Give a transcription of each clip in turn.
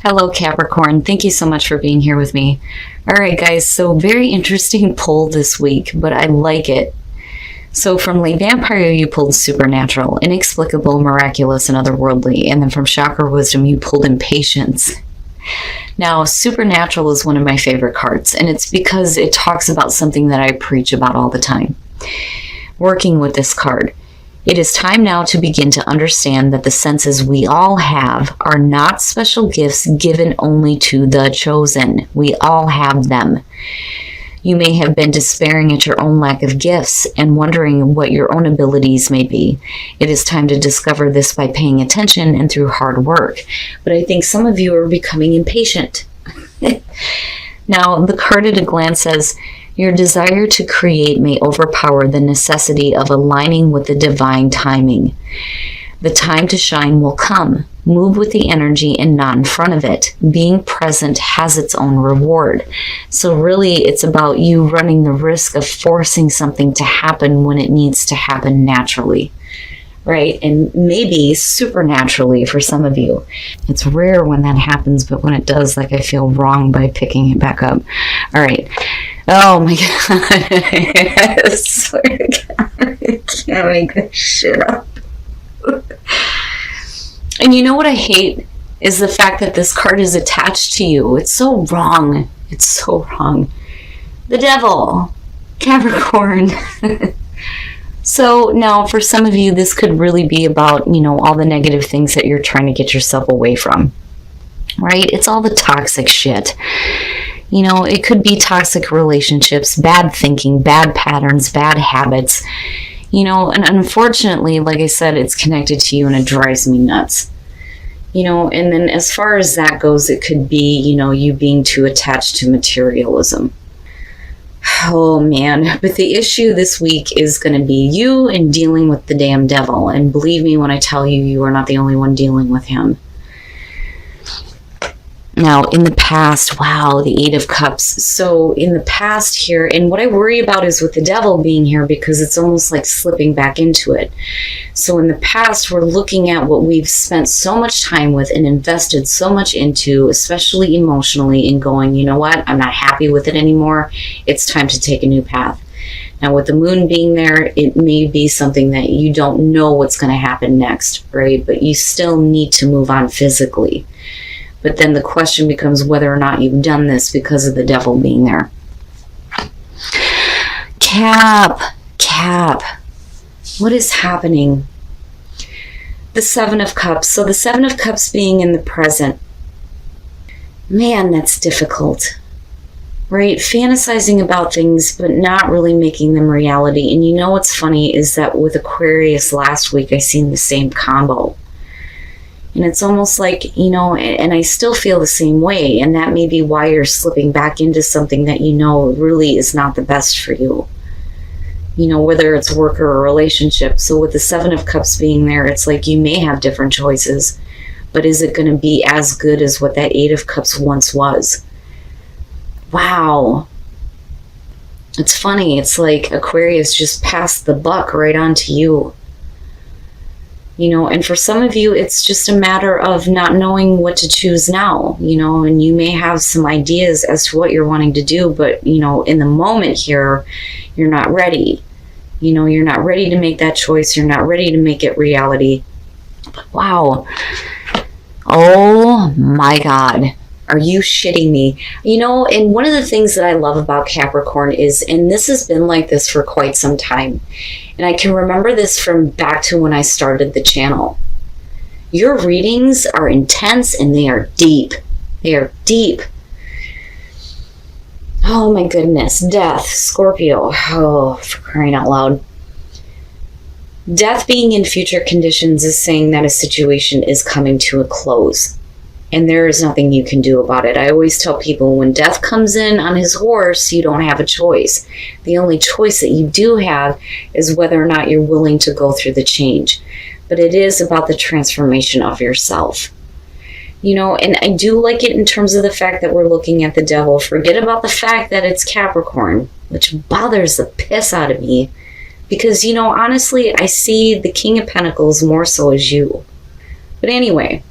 Hello, Capricorn. Thank you so much for being here with me. All right, guys, so very interesting pull this week, but I like it. So from Late Vampire, you pulled Supernatural, Inexplicable, Miraculous, and Otherworldly. And then from Chakra Wisdom, you pulled Impatience. Now, Supernatural is one of my favorite cards, and it's because it talks about something that I preach about all the time. Working with this card, it is time now to begin to understand that the senses we all have are not special gifts given only to the chosen. We all have them. You may have been despairing at your own lack of gifts and wondering what your own abilities may be. It is time to discover this by paying attention and through hard work. But I think some of you are becoming impatient. Now, the card at a glance says, your desire to create may overpower the necessity of aligning with the divine timing. The time to shine will come. Move with the energy and not in front of it. Being present has its own reward. So really, it's about you running the risk of forcing something to happen when it needs to happen naturally, right? And maybe supernaturally for some of you. It's rare when that happens, but when it does, like, I feel wrong by picking it back up. All right. Oh my God. I swear to God, I can't make this shit up. And you know what I hate is the fact that this card is attached to you. It's so wrong. It's so wrong. The devil, Capricorn. So now for some of you, this could really be about, all the negative things that you're trying to get yourself away from, right? It's all the toxic shit. It could be toxic relationships, bad thinking, bad patterns, bad habits. And unfortunately, like I said, it's connected to you and it drives me nuts. And then as far as that goes, it could be, you being too attached to materialism. Oh man, but the issue this week is going to be you and dealing with the damn devil. And believe me when I tell you, you are not the only one dealing with him. Now, in the past, wow, the Eight of Cups. So in the past here, and what I worry about is with the devil being here because it's almost like slipping back into it. So in the past, we're looking at what we've spent so much time with and invested so much into, especially emotionally, and going, you know what, I'm not happy with it anymore. It's time to take a new path. Now, with the moon being there, it may be something that you don't know what's going to happen next, right? But you still need to move on physically. But then the question becomes whether or not you've done this because of the devil being there. Cap. What is happening? The Seven of Cups. So the Seven of Cups being in the present. Man, that's difficult. Right? Fantasizing about things, but not really making them reality. And what's funny is that with Aquarius last week, I seen the same combo. And it's almost like, and I still feel the same way. And that may be why you're slipping back into something that really is not the best for you. Whether it's work or a relationship. So with the Seven of Cups being there, it's like you may have different choices. But is it going to be as good as what that Eight of Cups once was? Wow. It's funny. It's like Aquarius just passed the buck right on to you. And for some of you, it's just a matter of not knowing what to choose now, and you may have some ideas as to what you're wanting to do, but, in the moment here, you're not ready. You're not ready to make that choice. You're not ready to make it reality. But wow. Oh my God. Are you shitting me? And one of the things that I love about Capricorn is, and this has been like this for quite some time, and I can remember this from back to when I started the channel. Your readings are intense and they are deep. They are deep. Oh my goodness. Death. Scorpio. Oh, for crying out loud. Death being in future conditions is saying that a situation is coming to a close. And there is nothing you can do about it. I always tell people when death comes in on his horse, you don't have a choice. The only choice that you do have is whether or not you're willing to go through the change. But it is about the transformation of yourself. And I do like it in terms of the fact that we're looking at the devil. Forget about the fact that it's Capricorn, which bothers the piss out of me. Because, honestly, I see the King of Pentacles more so as you. But anyway,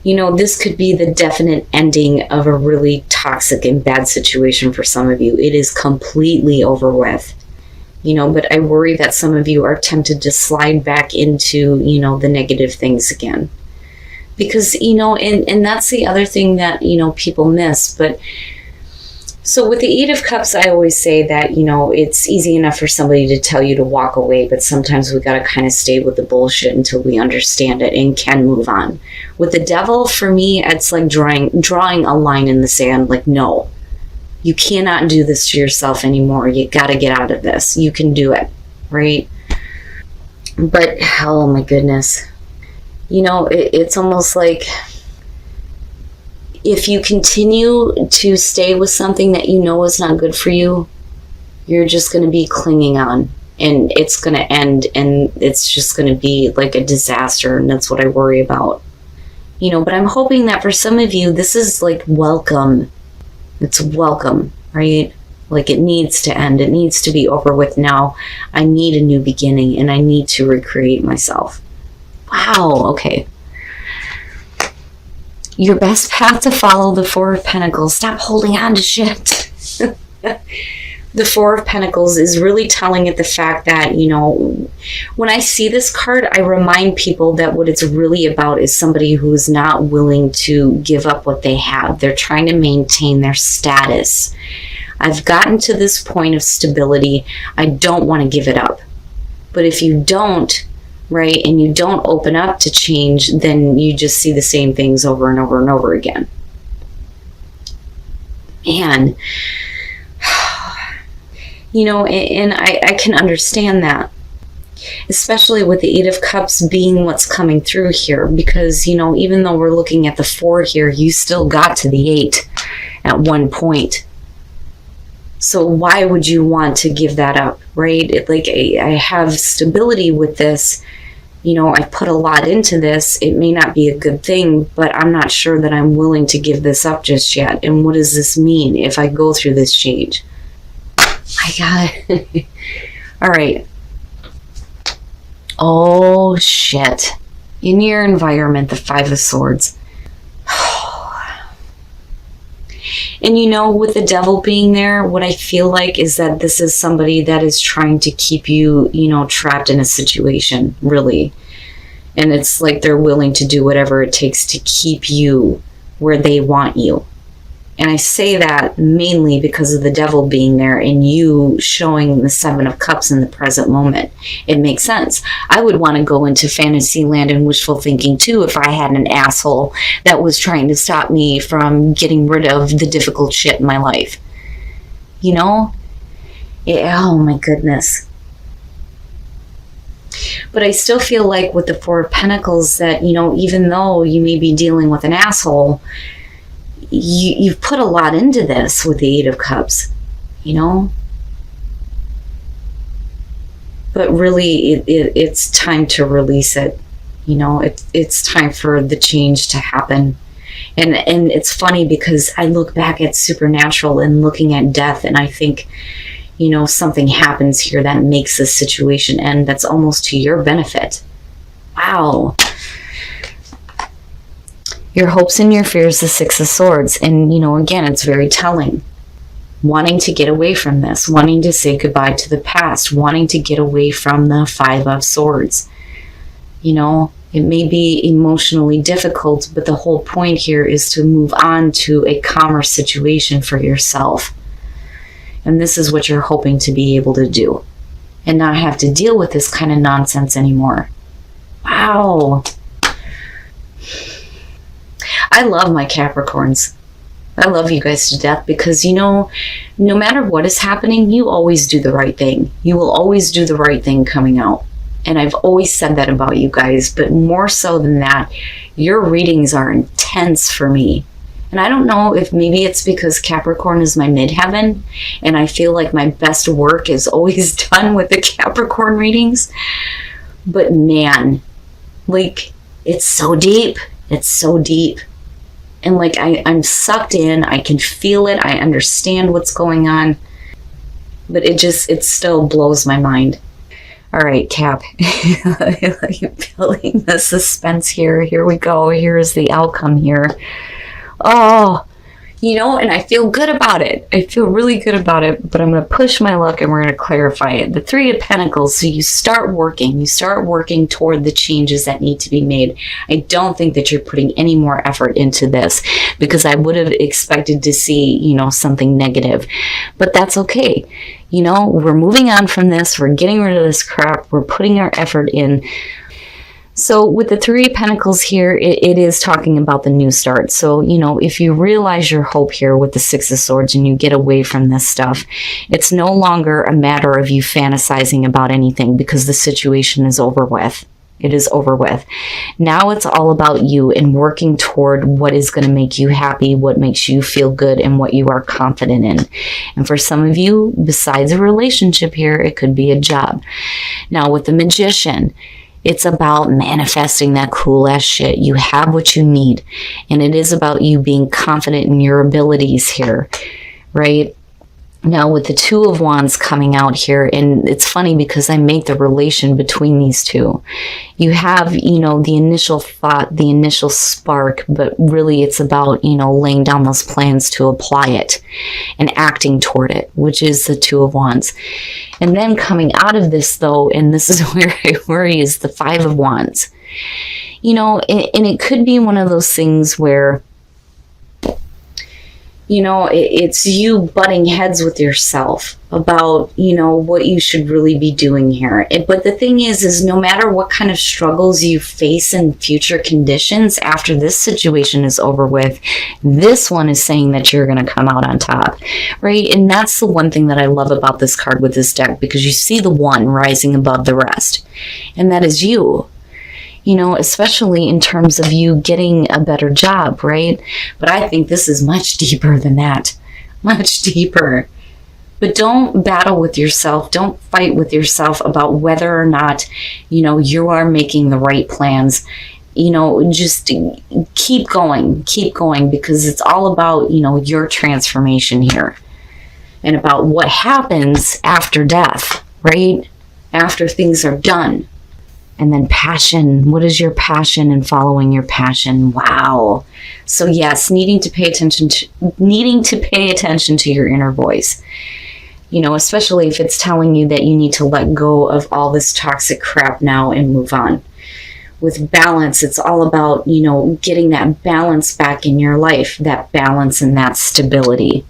You know, this could be the definite ending of a really toxic and bad situation for some of you. It is completely over with. You know, but I worry that some of you are tempted to slide back into, you know, the negative things again. Because, you know, and that's the other thing that, you know, people miss. But so with the Eight of Cups, I always say that, you know, it's easy enough for somebody to tell you to walk away, but sometimes we got to kind of stay with the bullshit until we understand it and can move on. With the Devil, for me, it's like drawing a line in the sand, like, no, you cannot do this to yourself anymore. You got to get out of this. You can do it, right? But, oh my goodness. You know, it's almost like if you continue to stay with something that you know is not good for you, you're just going to be clinging on, and it's going to end, and it's just going to be like a disaster, and that's what I worry about. You know, but I'm hoping that for some of you, this is like welcome. It's welcome, right? Like, it needs to end. It needs to be over with now. I need a new beginning, and I need to recreate myself. Wow, okay. Your best path to follow, the Four of Pentacles. Stop holding on to shit. The Four of Pentacles is really telling it the fact that, you know, when I see this card, I remind people that what it's really about is somebody who is not willing to give up what they have. They're trying to maintain their status. I've gotten to this point of stability. I don't want to give it up. But if you don't, right, and you don't open up to change, then you just see the same things over and over and over again. Man, you know, and I can understand that, especially with the Eight of Cups being what's coming through here, because, you know, even though we're looking at the 4 here, you still got to the 8 at one point. So why would you want to give that up, right? I have stability with this. You know, I put a lot into this. It may not be a good thing, but I'm not sure that I'm willing to give this up just yet. And what does this mean if I go through this change? My God. All right. Oh, shit. In your environment, the Five of Swords. And, you know, with the Devil being there, what I feel like is that this is somebody that is trying to keep you, you know, trapped in a situation, really. And it's like they're willing to do whatever it takes to keep you where they want you. And I say that mainly because of the Devil being there and you showing the Seven of Cups in the present moment. It makes sense. I would want to go into fantasy land and wishful thinking too if I had an asshole that was trying to stop me from getting rid of the difficult shit in my life. You know? Oh my goodness. But I still feel like with the Four of Pentacles that, you know, even though you may be dealing with an asshole, you've put a lot into this with the Eight of Cups, you know? But really, it's time to release it. You know, it's time for the change to happen. And it's funny because I look back at Supernatural and looking at death, and I think, you know, something happens here that makes this situation end that's almost to your benefit. Wow. Your hopes and your fears, the Six of Swords. And, you know, again, it's very telling. Wanting to get away from this, wanting to say goodbye to the past, wanting to get away from the Five of Swords. You know, it may be emotionally difficult, but the whole point here is to move on to a calmer situation for yourself. And this is what you're hoping to be able to do. And not have to deal with this kind of nonsense anymore. Wow. I love my Capricorns. I love you guys to death because, you know, no matter what is happening, you always do the right thing. You will always do the right thing coming out. And I've always said that about you guys, but more so than that, your readings are intense for me. And I don't know if maybe it's because Capricorn is my midheaven and I feel like my best work is always done with the Capricorn readings. But man, like, it's so deep. It's so deep. And like, I'm sucked in. I can feel it. I understand what's going on. But it still blows my mind. All right, Cap. Building the suspense here. Here we go. Here's the outcome here. Oh, you know, and I feel good about it. I feel really good about it, but I'm going to push my luck and we're going to clarify it. The Three of Pentacles, so you start working toward the changes that need to be made. I don't think that you're putting any more effort into this because I would have expected to see, you know, something negative, but that's okay. You know, we're moving on from this. We're getting rid of this crap. We're putting our effort in. So with the Three of Pentacles here, it is talking about the new start. So, you know, if you realize your hope here with the Six of Swords and you get away from this stuff, it's no longer a matter of you fantasizing about anything because the situation is over with. It is over with. Now it's all about you and working toward what is going to make you happy, what makes you feel good, and what you are confident in. And for some of you, besides a relationship here, it could be a job. Now with the Magician, it's about manifesting that cool ass shit. You have what you need. And it is about you being confident in your abilities here, right? Now with the Two of Wands coming out here, and it's funny because I make the relation between these two. You have, you know, the initial thought, the initial spark, but really it's about, you know, laying down those plans to apply it and acting toward it, which is the Two of Wands. And then coming out of this though, and this is where I worry, is the Five of Wands. You know, and it could be one of those things where, you know, it's you butting heads with yourself about, you know, what you should really be doing here. But the thing is no matter what kind of struggles you face in future conditions after this situation is over with, this one is saying that you're going to come out on top, right? And that's the one thing that I love about this card with this deck, because you see the one rising above the rest, and that is you. You know, especially in terms of you getting a better job, right? But I think this is much deeper than that. Much deeper. But don't battle with yourself. Don't fight with yourself about whether or not, you know, you are making the right plans. You know, just keep going, because it's all about, you know, your transformation here. And about what happens after death, right? After things are done. And then passion. What is your passion and following your passion? Wow. So yes, needing to pay attention to your inner voice. You know, especially if it's telling you that you need to let go of all this toxic crap now and move on. With balance, it's all about, you know, getting that balance back in your life, that balance and that stability.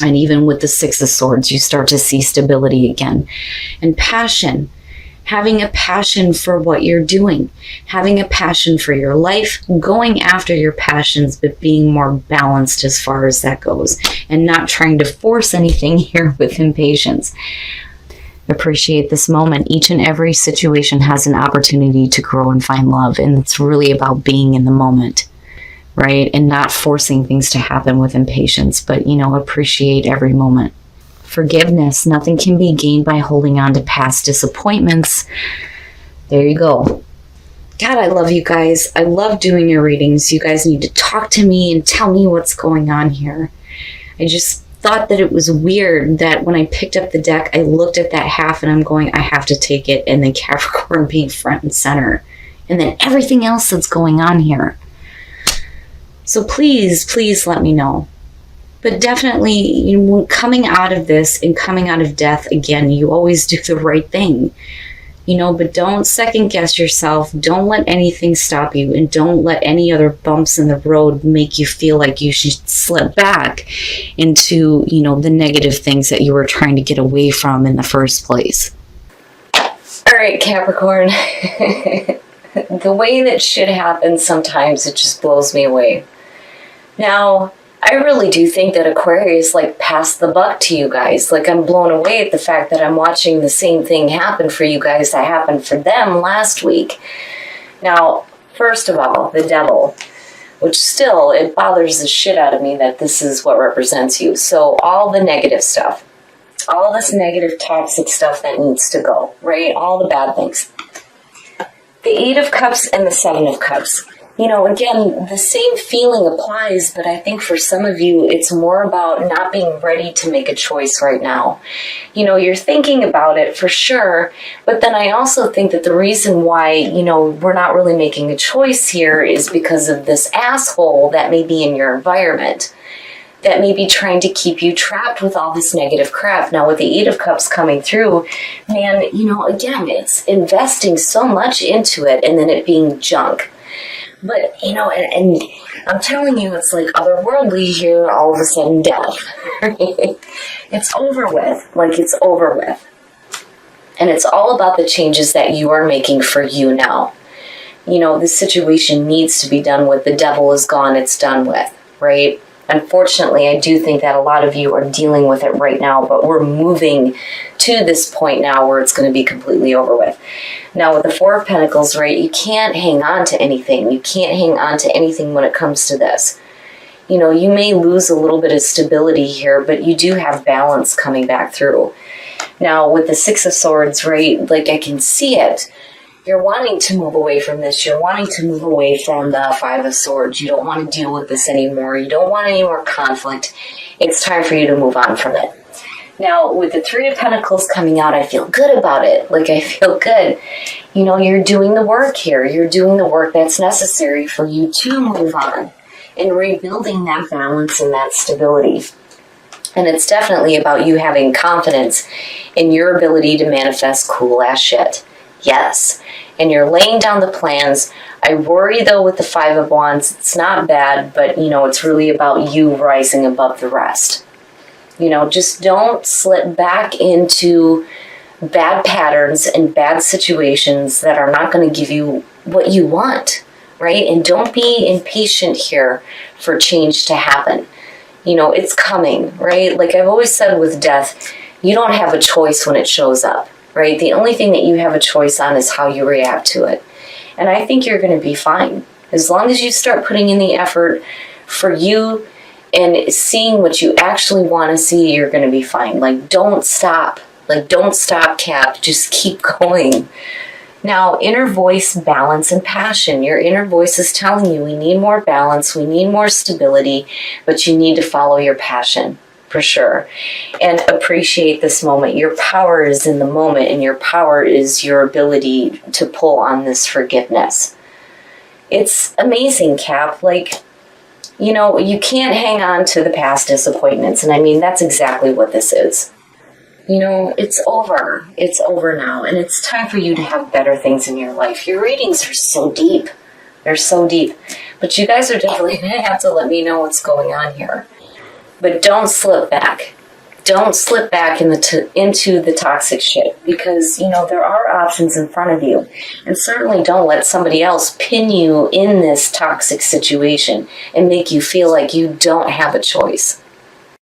And even with the Six of Swords, you start to see stability again. And passion. Having a passion for what you're doing, having a passion for your life, going after your passions, but being more balanced as far as that goes, and not trying to force anything here with impatience. Appreciate this moment. Each and every situation has an opportunity to grow and find love, and it's really about being in the moment, right? And not forcing things to happen with impatience, but, you know, appreciate every moment. Forgiveness. Nothing can be gained by holding on to past disappointments. There you go. God, I love you guys. I love doing your readings. You guys need to talk to me and tell me what's going on here. I just thought that it was weird that when I picked up the deck, I looked at that half and I'm going, I have to take it. And then Capricorn being front and center. And then everything else that's going on here. So please, please let me know. But definitely, you know, coming out of this and coming out of death, again, you always do the right thing. You know, but don't second guess yourself. Don't let anything stop you. And don't let any other bumps in the road make you feel like you should slip back into, you know, the negative things that you were trying to get away from in the first place. All right, Capricorn. The way that shit happens sometimes, it just blows me away. Now, I really do think that Aquarius, like, passed the buck to you guys. Like, I'm blown away at the fact that I'm watching the same thing happen for you guys that happened for them last week. Now, first of all, the Devil, which still, it bothers the shit out of me that this is what represents you. So all the negative stuff, all this negative toxic stuff that needs to go, right? All the bad things. The Eight of Cups and the Seven of Cups. You know, again, the same feeling applies, but I think for some of you, it's more about not being ready to make a choice right now. You know, you're thinking about it for sure, but then I also think that the reason why, you know, we're not really making a choice here is because of this asshole that may be in your environment, that may be trying to keep you trapped with all this negative crap. Now, with the Eight of Cups coming through, man, you know, again, it's investing so much into it and then it being junk. But, you know, and I'm telling you, it's like otherworldly here, all of a sudden death. It's over with. Like, it's over with. And it's all about the changes that you are making for you now. You know, this situation needs to be done with. The devil is gone. It's done with, right? Unfortunately, I do think that a lot of you are dealing with it right now, but we're moving to this point now where it's going to be completely over with. Now, with the Four of Pentacles, right, you can't hang on to anything. You can't hang on to anything when it comes to this. You know, you may lose a little bit of stability here, but you do have balance coming back through. Now, with the Six of Swords, right, like I can see it. You're wanting to move away from this. You're wanting to move away from the Five of Swords. You don't want to deal with this anymore. You don't want any more conflict. It's time for you to move on from it. Now, with the Three of Pentacles coming out, I feel good about it. Like, I feel good. You know, you're doing the work here. You're doing the work that's necessary for you to move on and rebuilding that balance and that stability. And it's definitely about you having confidence in your ability to manifest cool-ass shit. Yes. And you're laying down the plans. I worry, though, with the Five of Wands, it's not bad, but, you know, it's really about you rising above the rest. You know, just don't slip back into bad patterns and bad situations that are not going to give you what you want, right? And don't be impatient here for change to happen. You know, it's coming, right? Like I've always said with death, you don't have a choice when it shows up, right? The only thing that you have a choice on is how you react to it. And I think you're going to be fine. As long as you start putting in the effort for you and seeing what you actually want to see, you're going to be fine. Like, don't stop. Like, don't stop, Cap. Just keep going. Now, inner voice, balance, and passion. Your inner voice is telling you we need more balance, we need more stability, but you need to follow your passion, for sure. And appreciate this moment. Your power is in the moment, and your power is your ability to pull on this forgiveness. It's amazing, Cap. Like, you know, you can't hang on to the past disappointments. And I mean, that's exactly what this is. You know, it's over. It's over now. And it's time for you to have better things in your life. Your readings are so deep. They're so deep. But you guys are definitely going to have to let me know what's going on here. But don't slip back. Don't slip back into the toxic shit. Because, you know, there are options in front of you. And certainly don't let somebody else pin you in this toxic situation and make you feel like you don't have a choice.